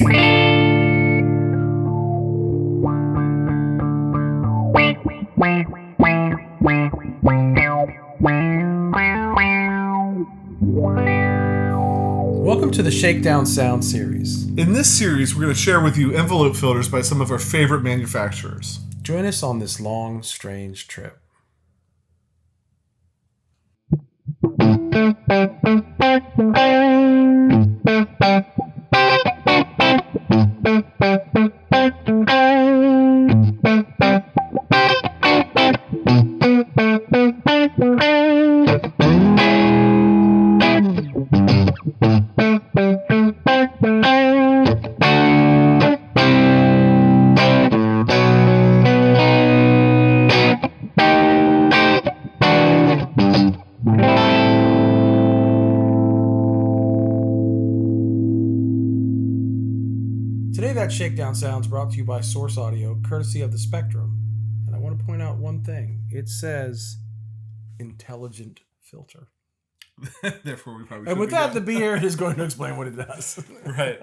Welcome to the Shakedown Sound Series. In this series, we're going to share with you envelope filters by some of our favorite manufacturers. Join us on this long, strange trip. Today, that Shakedown Sounds brought to you by Source Audio, courtesy of the Spectrum. And I want to point out one thing. It says intelligent filter. Therefore, we probably. And with that, the beer is going to explain what it does. Right.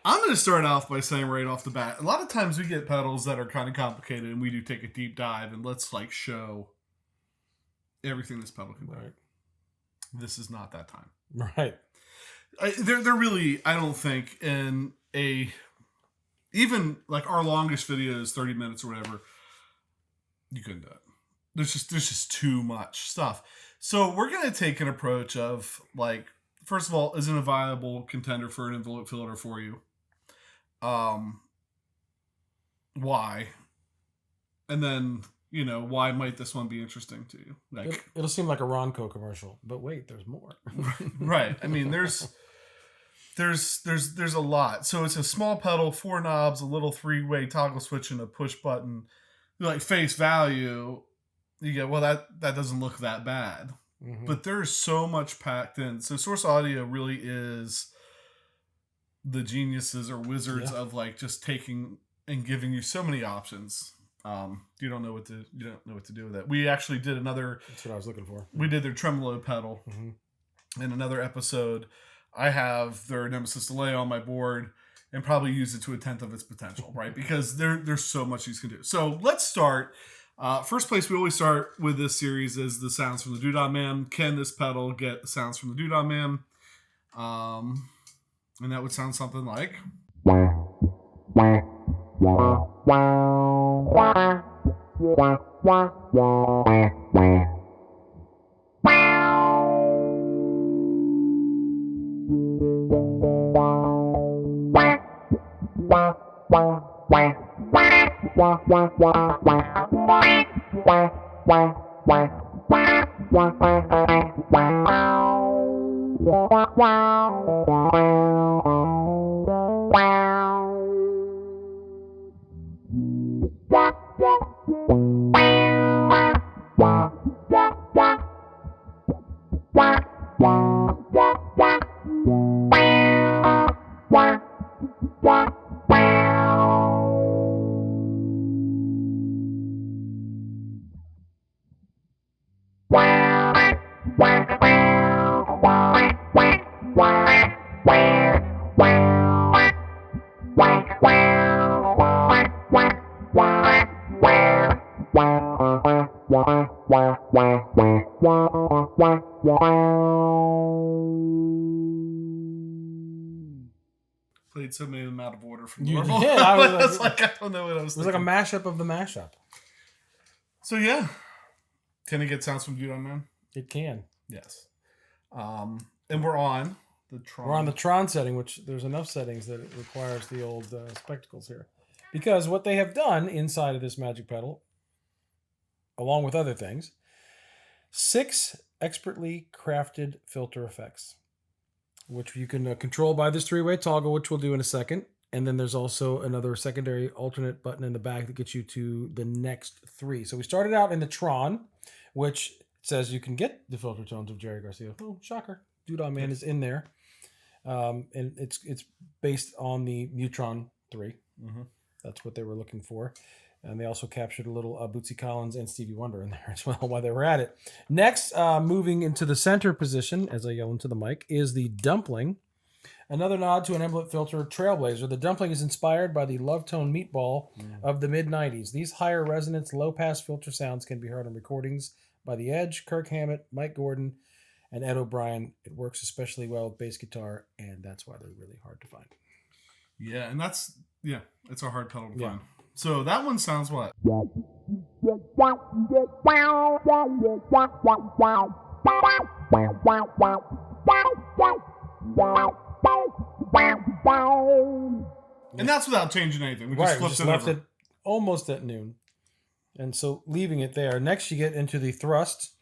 I'm going to start off by saying right off the bat, a lot of times we get pedals that are kind of complicated, and we do take a deep dive and let's show everything this pedal can do. Right. This is not that time. Right. They're really, I don't think, in even our longest video is 30 minutes or whatever, you couldn't do it. There's just too much stuff. So we're going to take an approach of first of all, isn't a viable contender for an envelope filter for you? Why? And then, why might this one be interesting to you? It'll seem like a Ronco commercial, but wait, there's more. Right. I mean, there's a lot. So it's a small pedal, 4 knobs, a little 3-way toggle switch, and a push button. Face value, you get, well, that doesn't look that bad. Mm-hmm. But there's so much packed in. So Source Audio really is the geniuses or wizards of just taking and giving you so many options. You don't know what to do with it. We actually did another. That's what I was looking for. We did their tremolo pedal in another episode. I have their Nemesis delay on my board and probably use it to 1/10 of its potential, right? Because there's so much these can do. So let's start. First place we always start with this series is the sounds from the Doodah Man. Can this pedal get the sounds from the Doodah Man? And that would sound something like. Played so many of them out of order from normal. Yeah, I don't know what I was thinking. It was like a mashup of the mashup. So yeah. Can it get sounds from Doodah Man? It can. Yes. And we're on the Tron. We're on the Tron setting, which there's enough settings that it requires the old spectacles here. Because what they have done inside of this magic pedal, along with other things, 6 expertly crafted filter effects, which you can control by this 3-way toggle, which we'll do in a second. And then there's also another secondary alternate button in the back that gets you to the next 3. So we started out in the Tron, which says you can get the filter tones of Jerry Garcia. Oh, shocker. Doodah Man is in there. And it's based on the Mu-Tron 3. Mm-hmm. That's what they were looking for. And they also captured a little Bootsy Collins and Stevie Wonder in there as well while they were at it. Next, moving into the center position, as I yell into the mic, is the dumpling. Another nod to an envelope filter trailblazer. The dumpling is inspired by the love tone meatball of the mid-90s. These higher resonance, low-pass filter sounds can be heard on recordings by The Edge, Kirk Hammett, Mike Gordon, and Ed O'Brien. It works especially well with bass guitar, and that's why they're really hard to find. Yeah, and it's a hard pedal to find. So that one sounds what? And that's without changing anything. We just left it almost at noon. And so leaving it there. Next, you get into the thrust.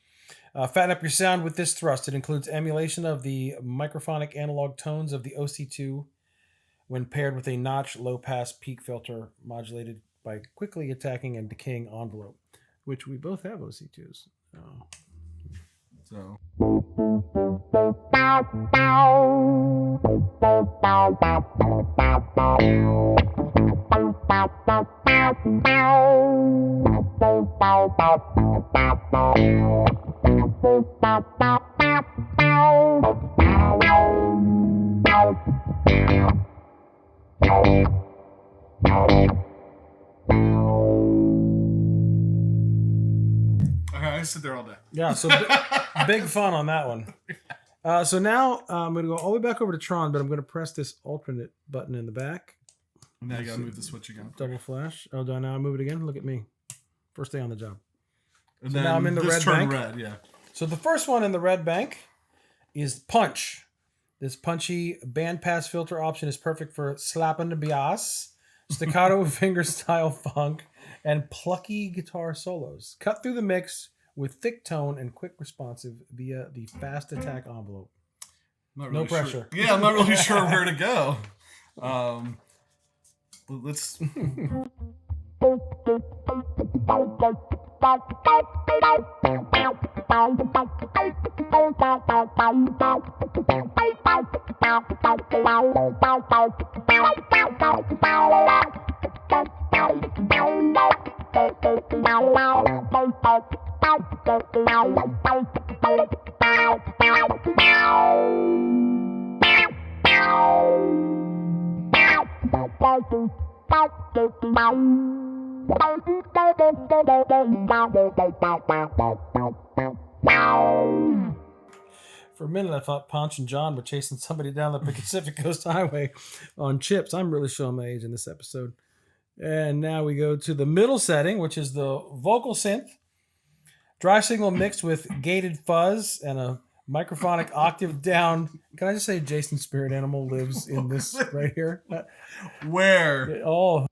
Fatten up your sound with this thrust. It includes emulation of the microphonic analog tones of the OC2 when paired with a notch low-pass peak filter modulated by quickly attacking and decaying envelope, which we both have OC2s. So... I sit there all day. Yeah, so big fun on that one. So now I'm going to go all the way back over to Tron, but I'm going to press this alternate button in the back. Now you got to move the switch again. Double flash. Oh, do I now move it again? Look at me. First day on the job. And so then now I'm in the red bank. Red, yeah. So the first one in the red bank is Punch. This punchy bandpass filter option is perfect for slapping the bias, staccato fingerstyle funk, and plucky guitar solos. Cut through the mix with thick tone and quick responsive via the fast attack envelope. No pressure. Sure. Yeah, I'm not really sure where to go. Let's... For a minute, I thought Ponch and John were chasing somebody down the Pacific Coast Highway on chips. I'm really showing my age in this episode. And now we go to the middle setting, which is the vocal synth. Dry signal mixed with gated fuzz and a microphonic octave down. Can I just say Jason Spirit Animal lives in this right here? Where? Oh.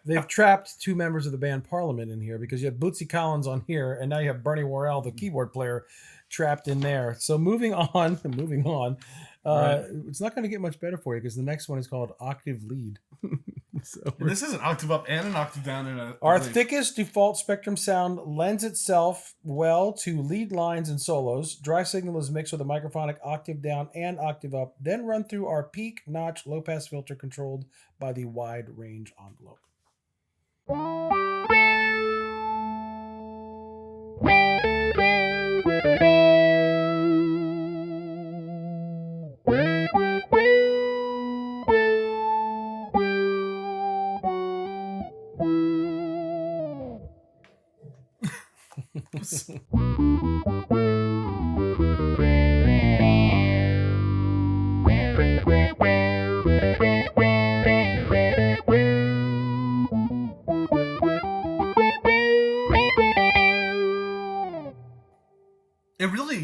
They've trapped two members of the band Parliament in here because you have Bootsy Collins on here, and now you have Bernie Worrell, the keyboard player, trapped in there. So moving on, right. It's not going to get much better for you because the next one is called Octave Lead. So this is an octave up and an octave down. In our thickest default spectrum sound lends itself well to lead lines and solos. Dry signal is mixed with a microphonic octave down and octave up, then run through our peak notch low pass filter controlled by the wide range envelope.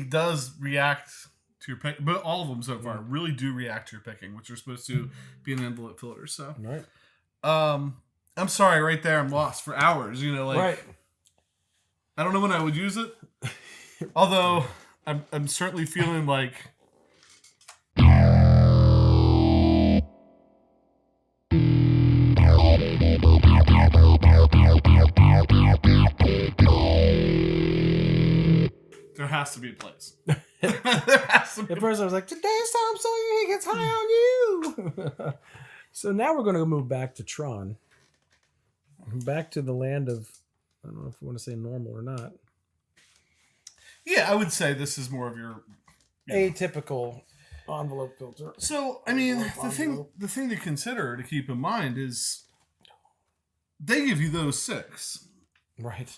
it does react to your pick, but all of them so far really do react to your picking, which are supposed to be an envelope filter. So, right. I'm sorry, right there, I'm lost for hours. You know, like Right. I don't know when I would use it. Although I'm certainly feeling like. There has to be a place. There has to be. At first I was like, today's Tom Sawyer gets high on you. So now we're going to move back to Tron. Back to the land of, I don't know if you want to say normal or not. Yeah, I would say this is more of your atypical envelope filter. So, I mean, the thing to consider, to keep in mind, is they give you those 6. Right.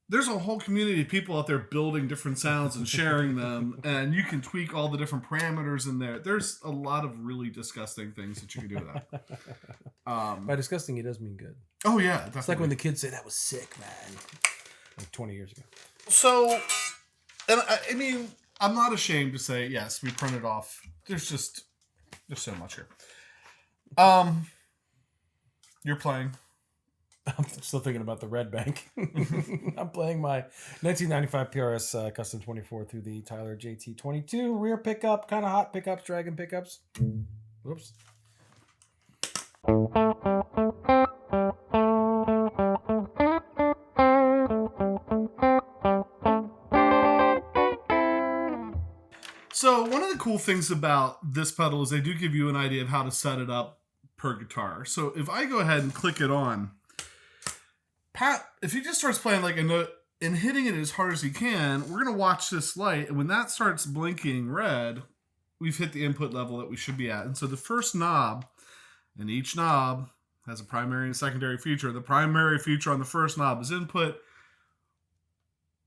There's a whole community of people out there building different sounds and sharing them, and you can tweak all the different parameters in there. There's a lot of really disgusting things that you can do with that. By disgusting, it does mean good. Oh, yeah, definitely. It's like when the kids say, that was sick, man. Like 20 years ago. So, and I mean, I'm not ashamed to say, yes, we printed off. There's so much here. You're playing. I'm still thinking about the Red Bank. I'm playing my 1995 PRS Custom 24 through the Tyler JT22 rear pickup, kind of hot pickups, dragon pickups. Whoops. So one of the cool things about this pedal is they do give you an idea of how to set it up per guitar. So if I go ahead and click it on, Pat, if he just starts playing like a note and hitting it as hard as he can, we're going to watch this light. And when that starts blinking red, we've hit the input level that we should be at. And so the first knob, and each knob has a primary and secondary feature. The primary feature on the first knob is input.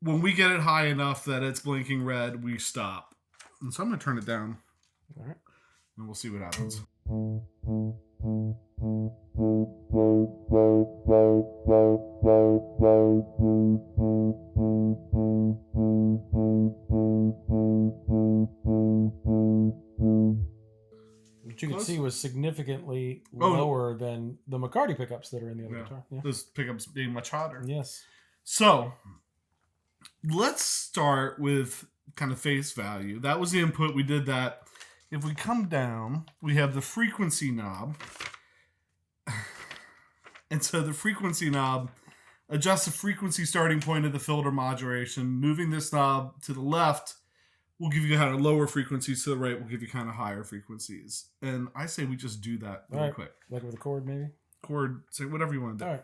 When we get it high enough that it's blinking red, we stop. And so I'm going to turn it down. All right. And we'll see what happens. Which you could see was significantly lower than the McCarty pickups that are in the other guitar. Yeah. Those pickups being much hotter. Yes. So let's start with kind of face value. That was the input. We did that. If we come down, we have the frequency knob. And so the frequency knob adjusts the frequency starting point of the filter modulation. Moving this knob to the left will give you kind of lower frequencies. To the right will give you kind of higher frequencies. And I say we just do that really quick. Like with a chord, maybe? Chord, say whatever you want to do. All right.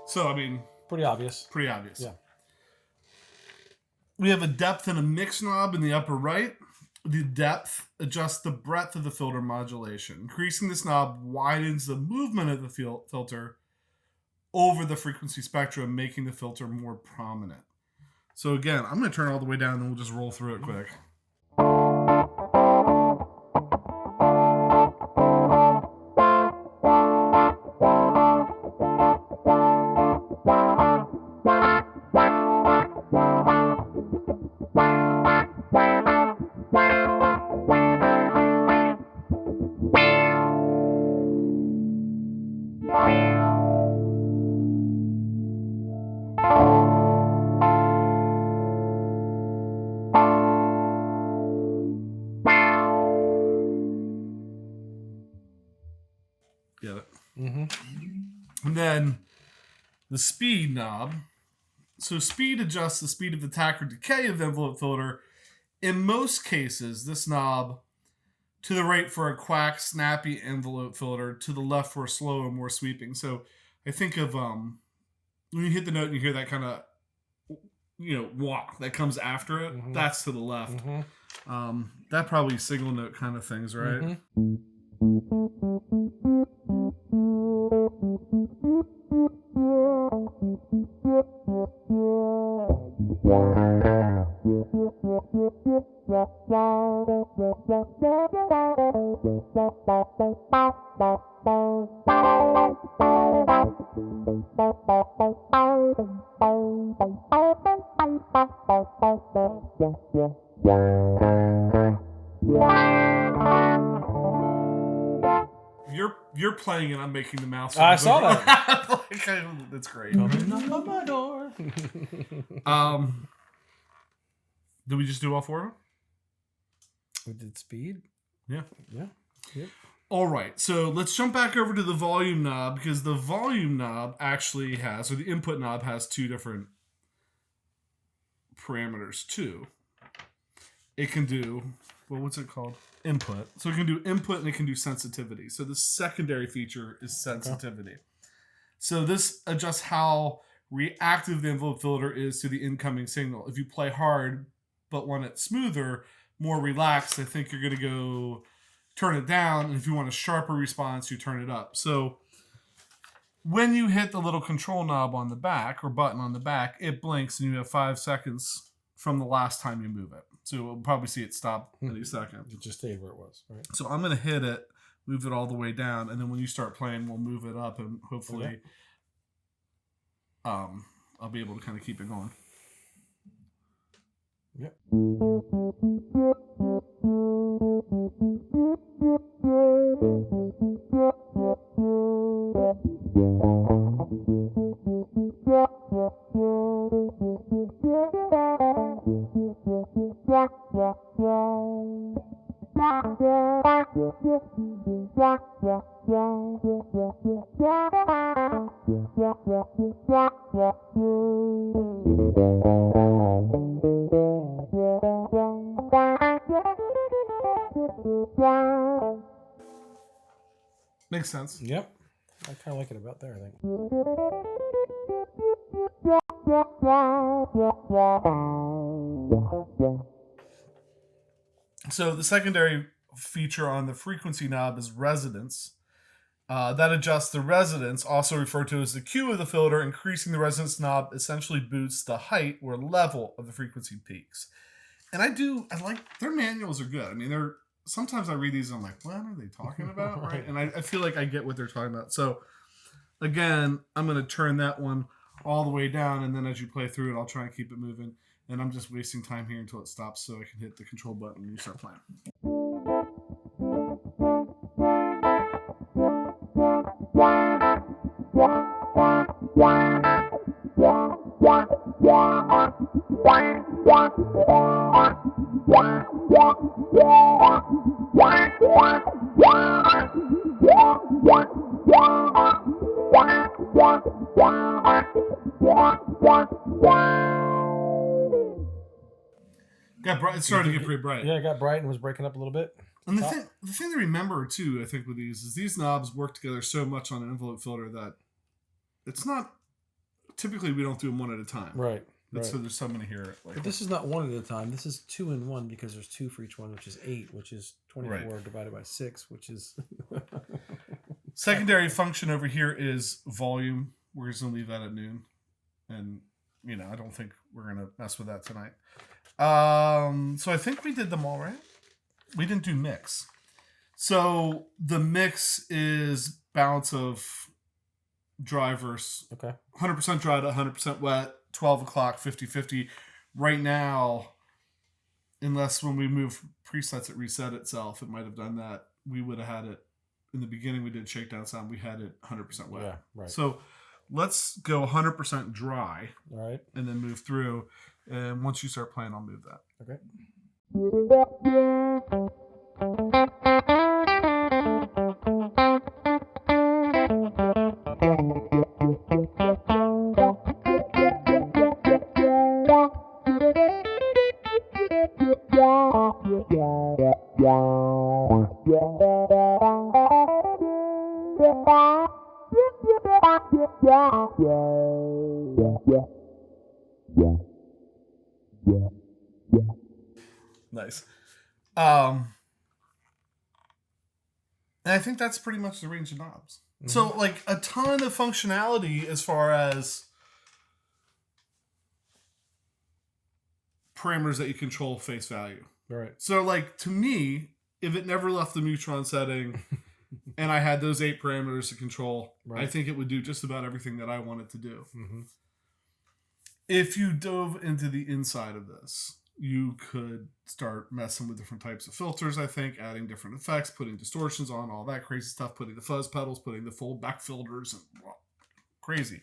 So, I mean... Pretty obvious. Pretty obvious. Yeah. We have a depth and a mix knob in the upper right. The depth adjusts the breadth of the filter modulation. Increasing this knob widens the movement of the filter over the frequency spectrum, making the filter more prominent. So again, I'm going to turn it all the way down and we'll just roll through it quick. Get it? Mm-hmm. And then the speed knob. So speed adjusts the speed of attack or decay of the envelope filter. In most cases, this knob to the right for a quack, snappy envelope filter, to the left for a slow and more sweeping. So I think of when you hit the note and you hear that kind of, walk that comes after it. Mm-hmm. That's to the left. Mm-hmm. That probably signal note kind of things, right? Mm-hmm. You're playing and I'm making the mouse. I saw that. That's great. Coming up on my door. Did we just do all four of them? We did speed. Yeah. Yeah. Yep. All right, so let's jump back over to the volume knob, because the volume knob actually has, or the input knob has two different parameters too. It can do, well, what's it called? Input. So it can do input and it can do sensitivity. So the secondary feature is sensitivity. Okay. So this adjusts how reactive the envelope filter is to the incoming signal. If you play hard but want it smoother, more relaxed, I think you're going to go turn it down. And if you want a sharper response, you turn it up. So when you hit the little control knob on the back, or button on the back, it blinks and you have 5 seconds from the last time you move it. So we'll probably see it stop any second. It just stayed where it was, right? So I'm going to hit it, move it all the way down, and then when you start playing, we'll move it up, and hopefully I'll be able to kind of keep it going. Yep. Makes sense. Yep. I kind of like it about there, I think. So the secondary feature on the frequency knob is resonance. That adjusts the resonance, also referred to as the Q of the filter. Increasing the resonance knob essentially boosts the height or level of the frequency peaks. And I like, their manuals are good. I mean, sometimes I read these and I'm like, what are they talking about? Right? And I feel like I get what they're talking about. So again, I'm going to turn that one all the way down, and then as you play through it, I'll try and keep it moving. And I'm just wasting time here until it stops so I can hit the control button when you start playing. It started to get pretty bright. Yeah, it got bright and was breaking up a little bit. And the thing to remember too, I think, with these is these knobs work together so much on an envelope filter that it's not, typically we don't do them one at a time. Right. So there's so many here. But this is not one at a time. This is 2 in 1, because there's 2 for each one, which is 8, which is 24 divided by 6, which is... Secondary function over here is volume. We're just going to leave that at noon. And, I don't think we're going to mess with that tonight. So I think we did them all, right? We didn't do mix. So the mix is balance of dry verse. Okay. 100% dry to 100% wet, 12 o'clock, 50-50. Right now, unless when we move presets, it reset itself. It might have done that. We would have had it, in the beginning we did Shakedown sound, we had it 100% wet. Yeah, right. So let's go 100% dry. All right. And then move through. And once you start playing, I'll move that. Okay. Nice. And I think that's pretty much the range of knobs. Mm-hmm. So, like, a ton of functionality as far as parameters that you control face value. Right. So, like, to me, if it never left the Mu-Tron setting and I had those 8 parameters to control, right, I think it would do just about everything that I want it to do. Mm-hmm. If you dove into the inside of this, you could start messing with different types of filters, I think, adding different effects, putting distortions on, all that crazy stuff, putting the fuzz pedals, putting the full back filters, and well, crazy.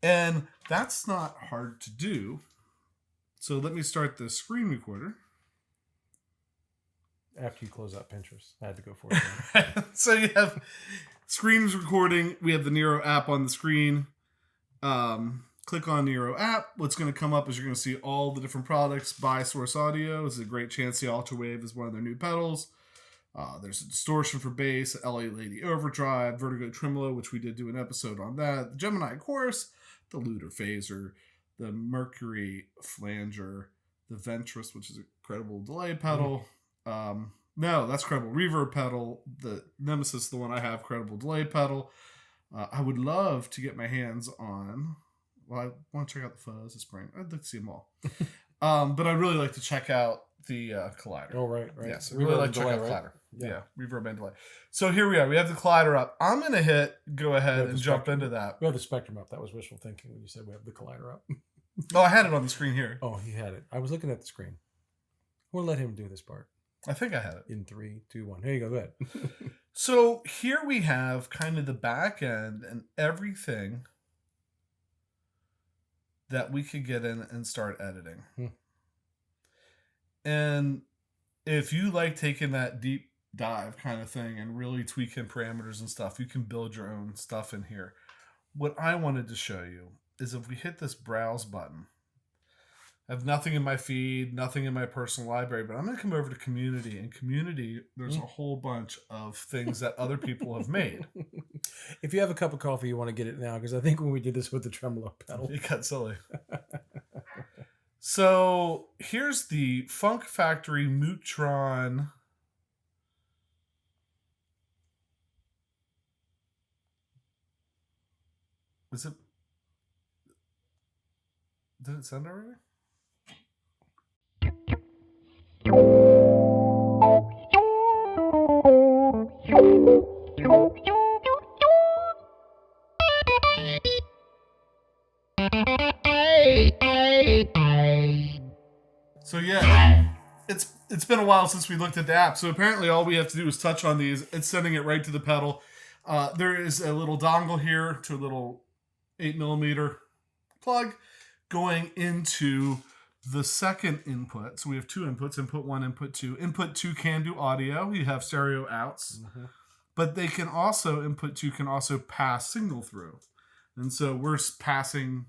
And that's not hard to do. So let me start the screen recorder. After you close out Pinterest. I had to go for it. So you have screens recording. We have the Neuro app on the screen. Click on Neuro App. What's going to come up is you're going to see all the different products by Source Audio. This is a great chance. The Ultrawave is one of their new pedals. There's a distortion for bass, LA Lady Overdrive, Vertigo Tremolo, which we did do an episode on that, the Gemini Chorus, the Luder Phaser, the Mercury Flanger, the Ventress, which is a credible delay pedal. No, that's credible reverb pedal. The Nemesis, the one I have, credible delay pedal. I would love to get my hands on... Well, I want to check out the fuzz, the spring. I'd like to see them all. But I'd really like to check out the collider. Oh, right. Yes, I really like to check out the collider. Yeah, reverb and delay. So here we are. We have the collider up. I'm going to go ahead and jump into that. We have the spectrum up. That was wishful thinking when you said we have the collider up. Oh, I had it on the screen here. Oh, he had it. I was looking at the screen. We'll let him do this part. I think I had it. In 3, 2, 1. Here you go. Go ahead. So here we have kind of the back end and everything that we could get in and start editing. And if you like taking that deep dive kind of thing and really tweaking parameters and stuff, you can build your own stuff in here. What I wanted to show you is if we hit this browse button, I have nothing in my feed, nothing in my personal library, but I'm going to come over to community. And community, there's a whole bunch of things that other people have made. If you have a cup of coffee, you want to get it now, because I think when we did this with the tremolo pedal, it got silly. So here's the Funk Factory Mu-Tron. Was it? Did it send already? So yeah, it's been a while since we looked at the app. So apparently all we have to do is touch on these. It's sending it right to the pedal. There is a little dongle here to a little 8mm plug going into the second input. So we have 2 inputs, input 1, input 2. Input 2 can do audio. You have stereo outs. Mm-hmm. But they can also, input 2 can also pass signal through. And so we're passing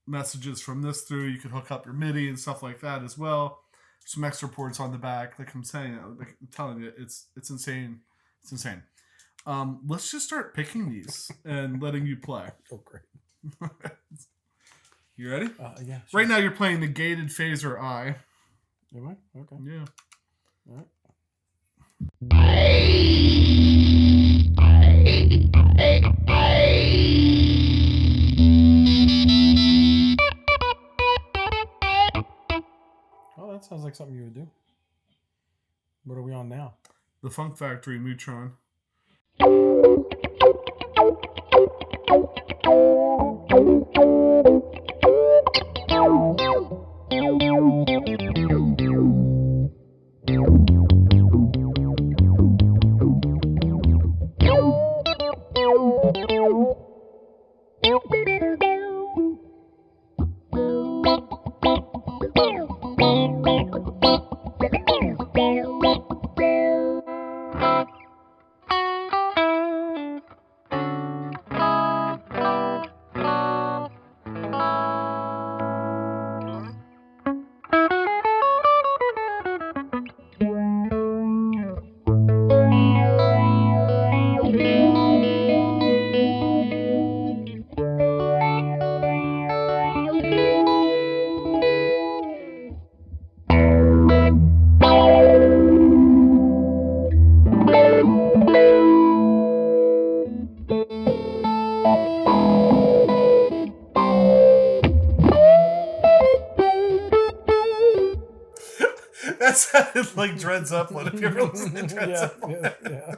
messages from this through. You can hook up your MIDI and stuff like that as well. Some extra ports on the back. Like I'm saying, I'm telling you, it's insane. It's insane. Let's just start picking these and letting you play. Oh, great. You ready? Yeah. Sure. Right now you're playing the gated phaser I. Am I? Okay. Yeah. All right. Oh, that sounds like something you would do. What are we on now? The Funk Factory Mu-Tron. sounded like Dred Zeppelin. If you ever listen to Dred Zeppelin. Yeah.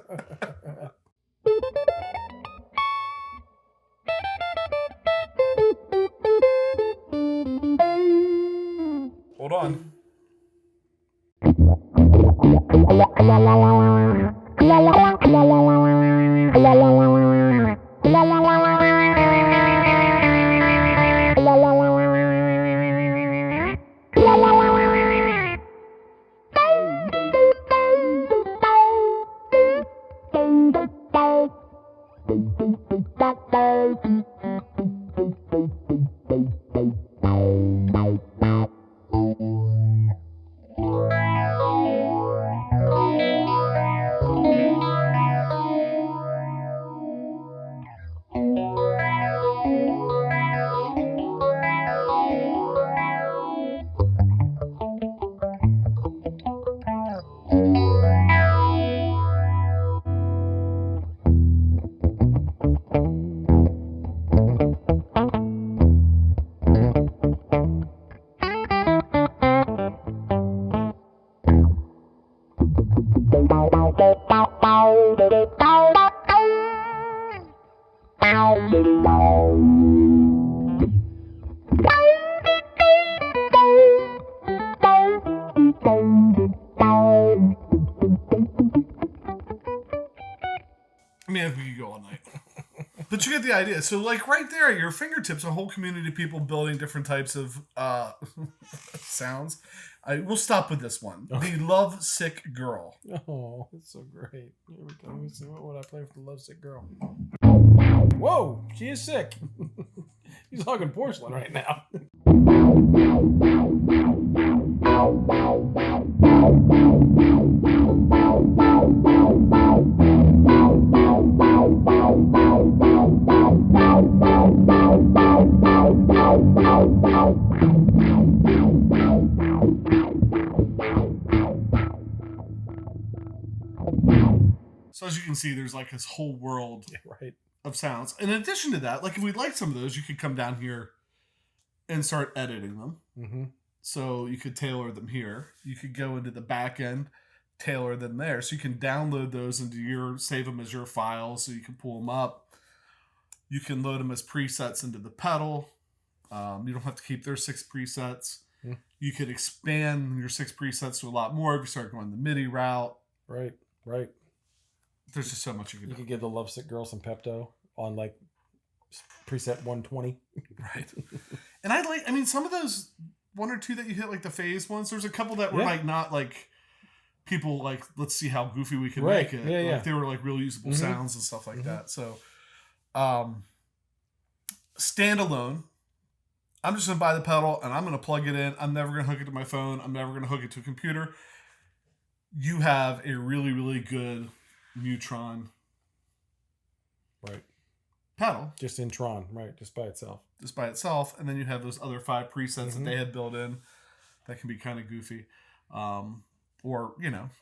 Hold on. I mean, we could go all night. But you get the idea. So, like, right there at your fingertips, a whole community of people building different types of sounds. We'll stop with this one. Okay. The Lovesick Girl. Oh, it's so great. Here we go. Let me see what would I play for the Lovesick Girl. Whoa, she is sick. He's hugging porcelain right now. So as you can see, there's like this whole world of sounds. In addition to that, like if we'd like some of those, you could come down here and start editing them. Mm-hmm. So you could tailor them here. You could go into the back end, tailor them there. So you can download those into save them as your files so you can pull them up. You can load them as presets into the pedal. You don't have to keep their 6 presets. Mm-hmm. You could expand your 6 presets to a lot more if you start going the MIDI route. Right. There's just so much you can do. You could give the Lovesick Girl some Pepto on like preset 120. Right. And some of those 1 or 2 that you hit, like the phase ones, there's a couple that were like not like people like, let's see how goofy we can make it. Yeah, like they were like real usable sounds and stuff like that. So standalone, I'm just gonna buy the pedal and I'm gonna plug it in. I'm never gonna hook it to my phone. I'm never gonna hook it to a computer. You have a really, really good Mu-Tron pedal. Just in Tron, right? Just by itself. And then you have those other 5 presets that they had built in that can be kind of goofy. Or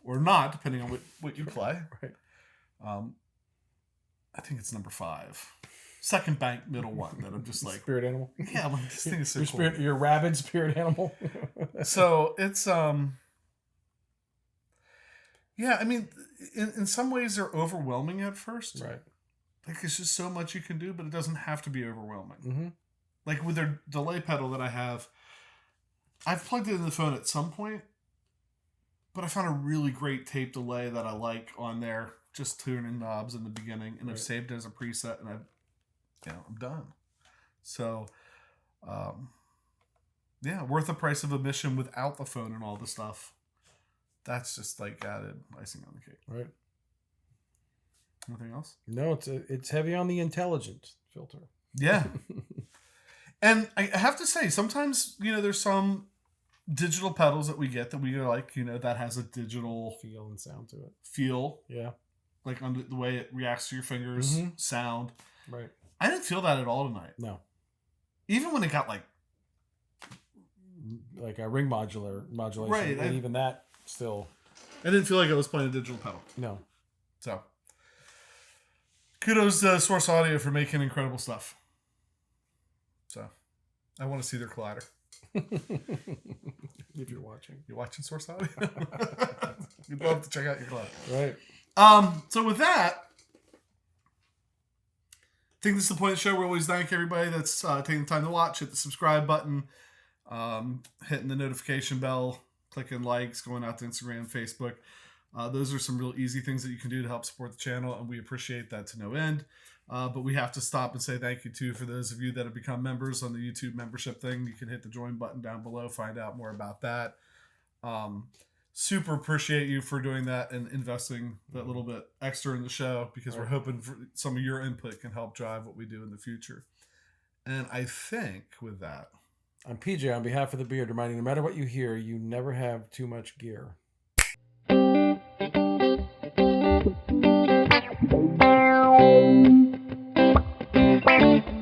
not, depending on what you play. Right. I think it's number 5. Second bank, middle one that I'm just like... Spirit animal? Yeah, like, this thing is so cool. Your rabid spirit animal? So, it's... Yeah, I mean, in some ways they're overwhelming at first. Right. Like, it's just so much you can do, but it doesn't have to be overwhelming. Mm-hmm. Like, with their delay pedal that I have, I've plugged it in the phone at some point, but I found a really great tape delay that I like on there, just tuning knobs in the beginning, and I've saved it as a preset, and I'm done. So, worth the price of admission without the phone and all the stuff. That's just like added icing on the cake. Right. Anything else? No, it's heavy on the intelligent filter. Yeah. And I have to say, sometimes, there's some digital pedals that we get that we like, that has a digital feel and sound to it. Yeah. Like on the way it reacts to your fingers, sound. Right. I didn't feel that at all tonight. No. Even when it got like a ring modulation. Right. And even that still. I didn't feel like I was playing a digital pedal. No. So. Kudos to Source Audio for making incredible stuff. So. I want to see their collider. If you're watching. You're watching Source Audio? We'd love to check out your club. Right. So with that, I think this is the point of the show where we always thank everybody that's taking the time to watch. Hit the subscribe button, hitting the notification bell, clicking likes, going out to Instagram, Facebook. Those are some real easy things that you can do to help support the channel, and we appreciate that to no end. But we have to stop and say thank you, too, for those of you that have become members on the YouTube membership thing. You can hit the join button down below, find out more about that. Super appreciate you for doing that and investing that little bit extra in the show, because we're hoping for some of your input can help drive what we do in the future. And I think with that, I'm PJ on behalf of the Beard, reminding no matter what you hear, you never have too much gear. Thank you.